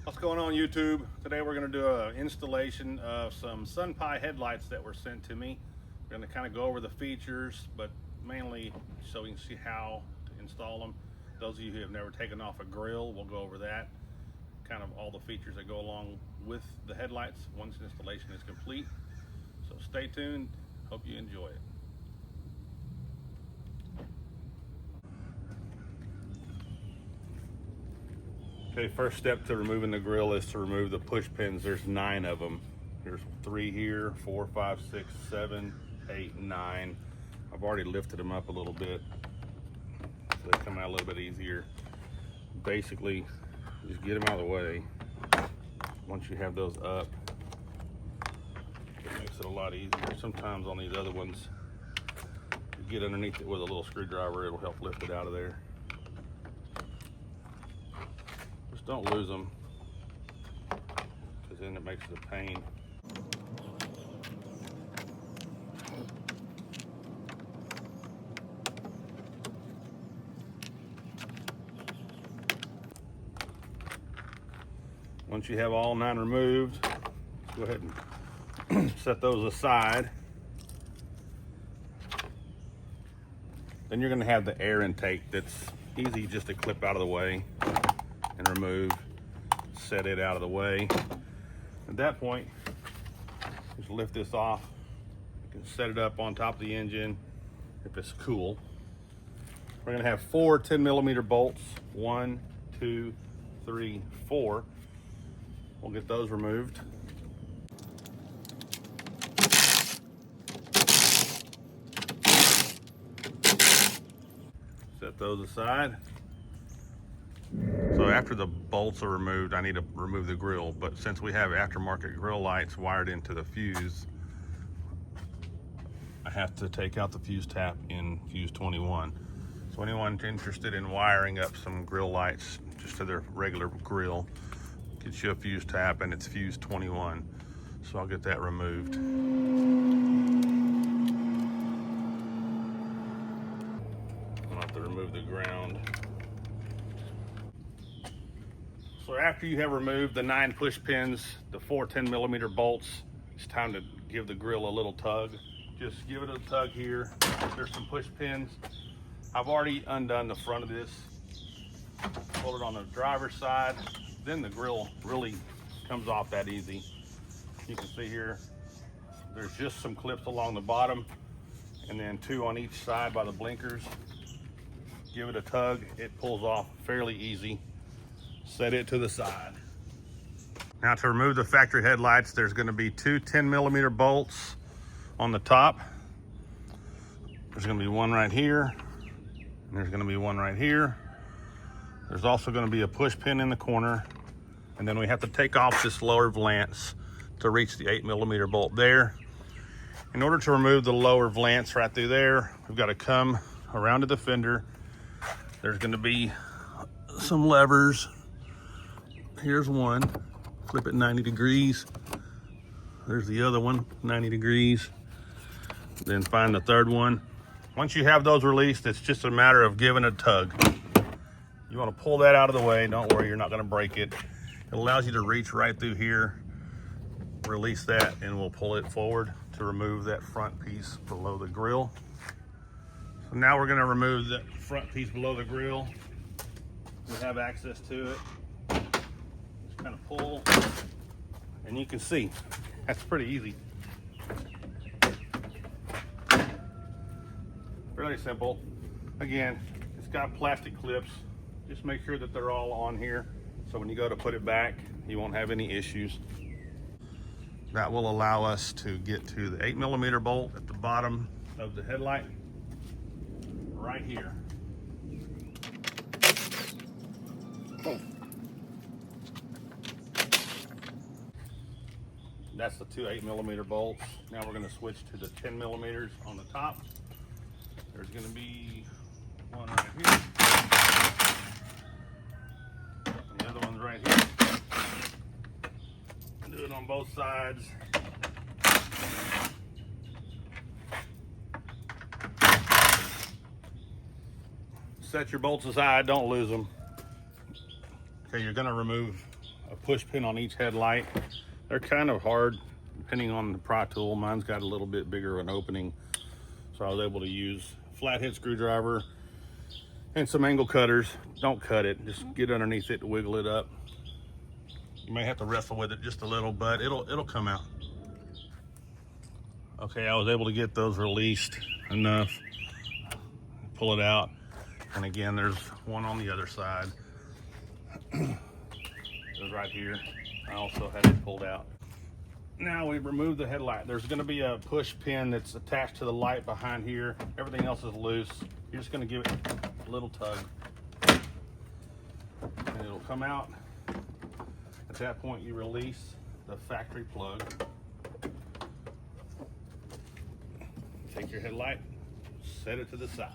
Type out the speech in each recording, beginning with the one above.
What's going on, YouTube? Today we're going to do an installation of some SunPie headlights that were sent to me. We're going to kind of go over the features, but mainly so we can see how to install them. Those of you who have never taken off a grill, we'll go over that. Kind of all the features that go along with the headlights once the installation is complete. So stay tuned. Hope you enjoy it. Okay, first step to removing the grill is to remove the push pins. There's 9 of them. There's 3 here, 4, 5, 6, 7, 8, 9. I've already lifted them up a little bit so they come out a little bit easier. Basically, just get them out of the way. Once you have those up, it makes it a lot easier. Sometimes on these other ones, you get underneath it with a little screwdriver, it'll help lift it out of there. Don't lose them, because then it makes it a pain. Once you have all 9 removed, go ahead and set those aside. Then you're going to have the air intake that's easy just to clip out of the way and remove, set it out of the way. At that point, just lift this off. You can set it up on top of the engine if it's cool. We're gonna have 4 10mm bolts, 1, 2, 3, 4. We'll get those removed. Set those aside. So after the bolts are removed, I need to remove the grill, but since we have aftermarket grill lights wired into the fuse, I have to take out the fuse tap in fuse 21. So anyone interested in wiring up some grill lights just to their regular grill, get you a fuse tap and it's fuse 21. So I'll get that removed. I'll have to remove the ground. So after you have removed the 9 push pins, the 4 10mm bolts, it's time to give the grill a little tug. Just give it a tug here. There's some push pins. I've already undone the front of this. Pull it on the driver's side. Then the grill really comes off that easy. You can see here, there's just some clips along the bottom and then 2 on each side by the blinkers. Give it a tug, it pulls off fairly easy. Set it to the side. Now to remove the factory headlights, there's going to be 2 10mm bolts on the top. There's going to be one right here, and there's going to be one right here. There's also going to be a push pin in the corner, and then we have to take off this lower valance to reach the 8mm bolt there. In order to remove the lower valance right through there, we've got to come around to the fender. There's going to be some levers. Here's one, flip it 90 degrees. There's the other one, 90 degrees. Then find the third one. Once you have those released, it's just a matter of giving a tug. You want to pull that out of the way. Don't worry, you're not going to break it. It allows you to reach right through here, release that, and we'll pull it forward to remove that front piece below the grill. So now we're going to remove the front piece below the grill. We have access to it. Kind of pull, and you can see that's pretty easy. Really simple. Again, it's got plastic clips. Just make sure that they're all on here, so when you go to put it back, you won't have any issues. That will allow us to get to the 8mm bolt at the bottom of the headlight, right here. That's the 2 8mm bolts. Now we're going to switch to the 10mm on the top. There's going to be one right here. And the other one's right here. Do it on both sides. Set your bolts aside, don't lose them. Okay, you're going to remove a push pin on each headlight. They're kind of hard depending on the pry tool. Mine's got a little bit bigger of an opening, so I was able to use flathead screwdriver and some angle cutters. Don't cut it, just get underneath it to wiggle it up. You may have to wrestle with it just a little, but it'll come out. Okay, I was able to get those released enough. Pull it out, and again, there's one on the other side. It was right here. I also had it pulled out. Now we remove the headlight. There's going to be a push pin that's attached to the light behind here. Everything else is loose. You're just going to give it a little tug, and it'll come out. At that point, you release the factory plug. Take your headlight, set it to the side.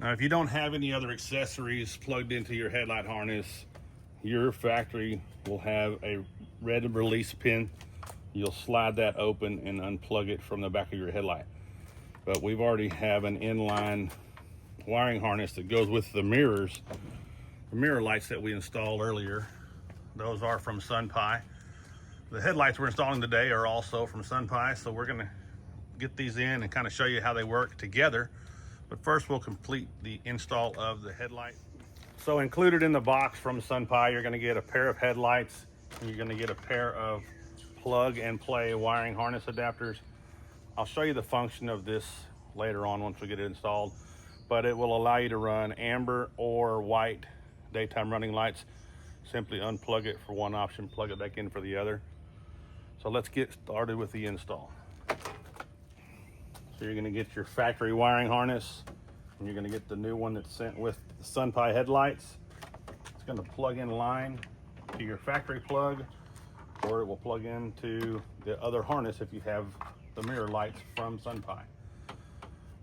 Now, if you don't have any other accessories plugged into your headlight harness, your factory will have a red release pin. You'll slide that open and unplug it from the back of your headlight. But we've already have an inline wiring harness that goes with the mirrors. The mirror lights that we installed earlier, those are from SunPie. The headlights we're installing today are also from SunPie, so we're gonna get these in and kind of show you how they work together. But first we'll complete the install of the headlight. So included in the box from SunPie, you're gonna get a pair of headlights, and you're gonna get a pair of plug and play wiring harness adapters. I'll show you the function of this later on once we get it installed, but it will allow you to run amber or white daytime running lights. Simply unplug it for one option, plug it back in for the other. So let's get started with the install. So you're gonna get your factory wiring harness, and you're gonna get the new one that's sent with the SunPie headlights. It's gonna plug in line to your factory plug, or it will plug into the other harness if you have the mirror lights from SunPie.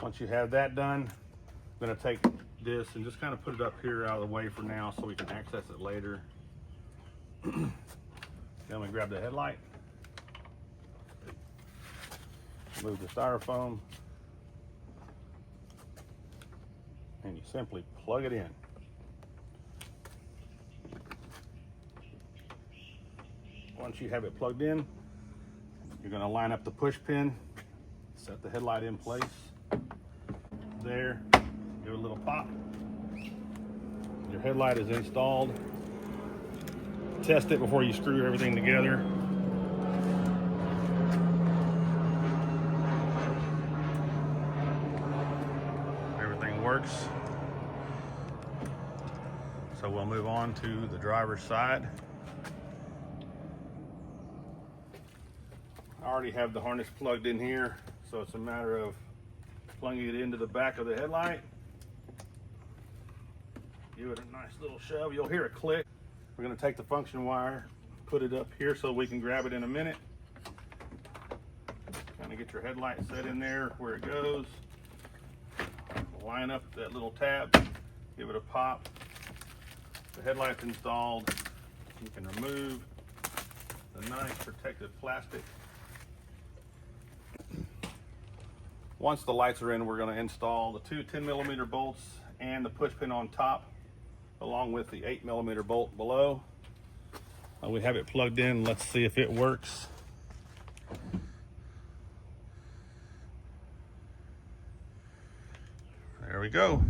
Once you have that done, I'm gonna take this and just kind of put it up here out of the way for now so we can access it later. Then we grab the headlight, move the styrofoam, and you simply plug it in. Once you have it plugged in, you're going to line up the push pin, set the headlight in place. There, give it a little pop. Your headlight is installed. Test it before you screw everything together. Everything works. So we'll move on to the driver's side. I already have the harness plugged in here, so it's a matter of plugging it into the back of the headlight. Give it a nice little shove. You'll hear it click. We're going to take the function wire, put it up here so we can grab it in a minute. Kind of get your headlight set in there where it goes. Line up that little tab, give it a pop. The headlight's installed. You can remove the nice protective plastic. Once the lights are in, we're going to install the two 10mm bolts and the push pin on top, along with the 8mm bolt below. We have it plugged in. Let's see if it works. There we go.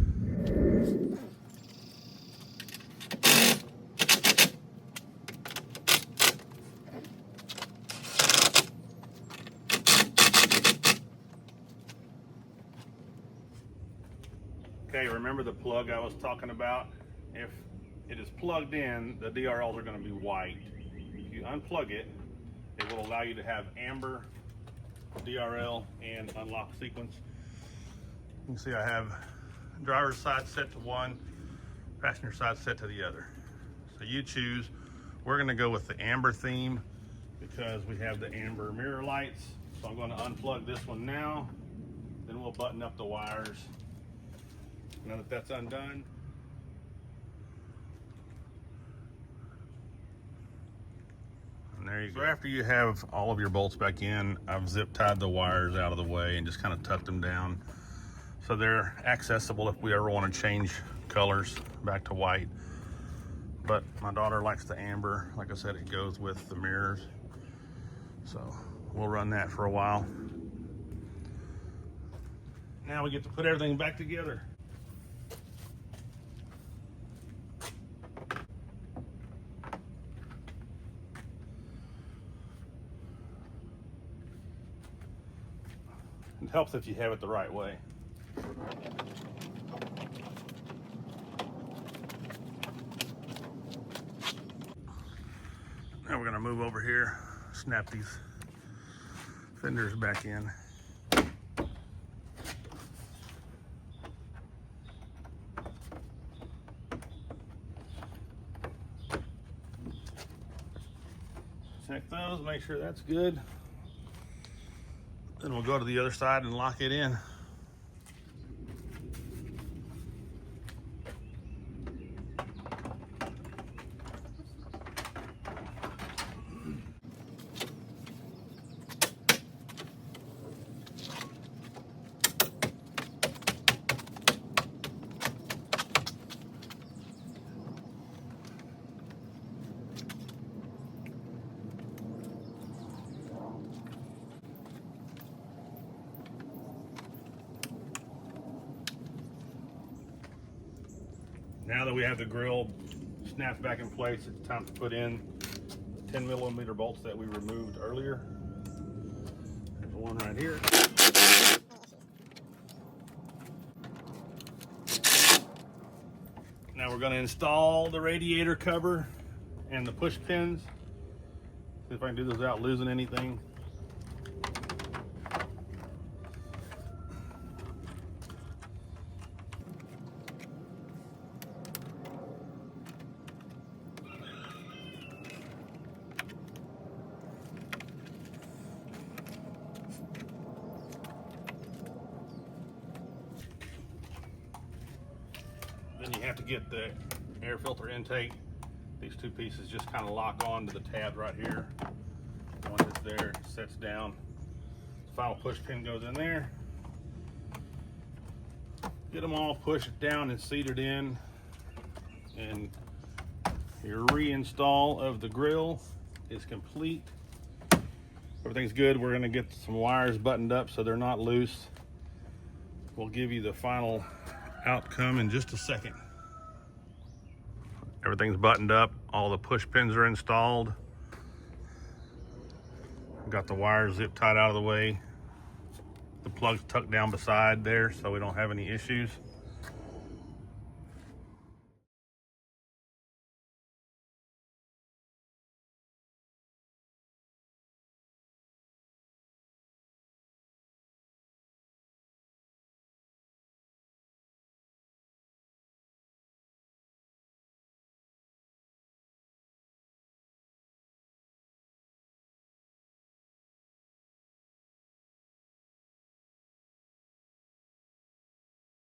Okay, remember the plug I was talking about? If it is plugged in, the DRLs are going to be white. If you unplug it, it will allow you to have amber DRL and unlock sequence. You can see I have driver's side set to one, passenger side set to the other. So you choose. We're going to go with the amber theme because we have the amber mirror lights. So I'm going to unplug this one now, then we'll button up the wires. Now that that's undone, And there you go. So after you have all of your bolts back in, I've zip tied the wires out of the way and just kind of tucked them down so they're accessible if we ever want to change colors back to white. But my daughter likes the amber. Like I said, it goes with the mirrors. So we'll run that for a while. Now we get to put everything back together. It helps if you have it the right way. Now we're gonna move over here, snap these fenders back in. Check those, make sure that's good. Then we'll go to the other side and lock it in. Now that we have the grill snapped back in place, it's time to put in 10mm bolts that we removed earlier. There's one right here. Now we're going to install the radiator cover and the push pins. See if I can do this without losing anything. Then you have to get the air filter intake. These two pieces just kind of lock on to the tab right here. Once it's there, it sets down. The final push pin goes in there. Get them all pushed down and seated in. And your reinstall of the grill is complete. Everything's good. We're gonna get some wires buttoned up so they're not loose. We'll give you the final outcome in just a second. Everything's buttoned up. All the push pins are installed. Got the wires zip tied out of the way. The plug's tucked down beside there so we don't have any issues.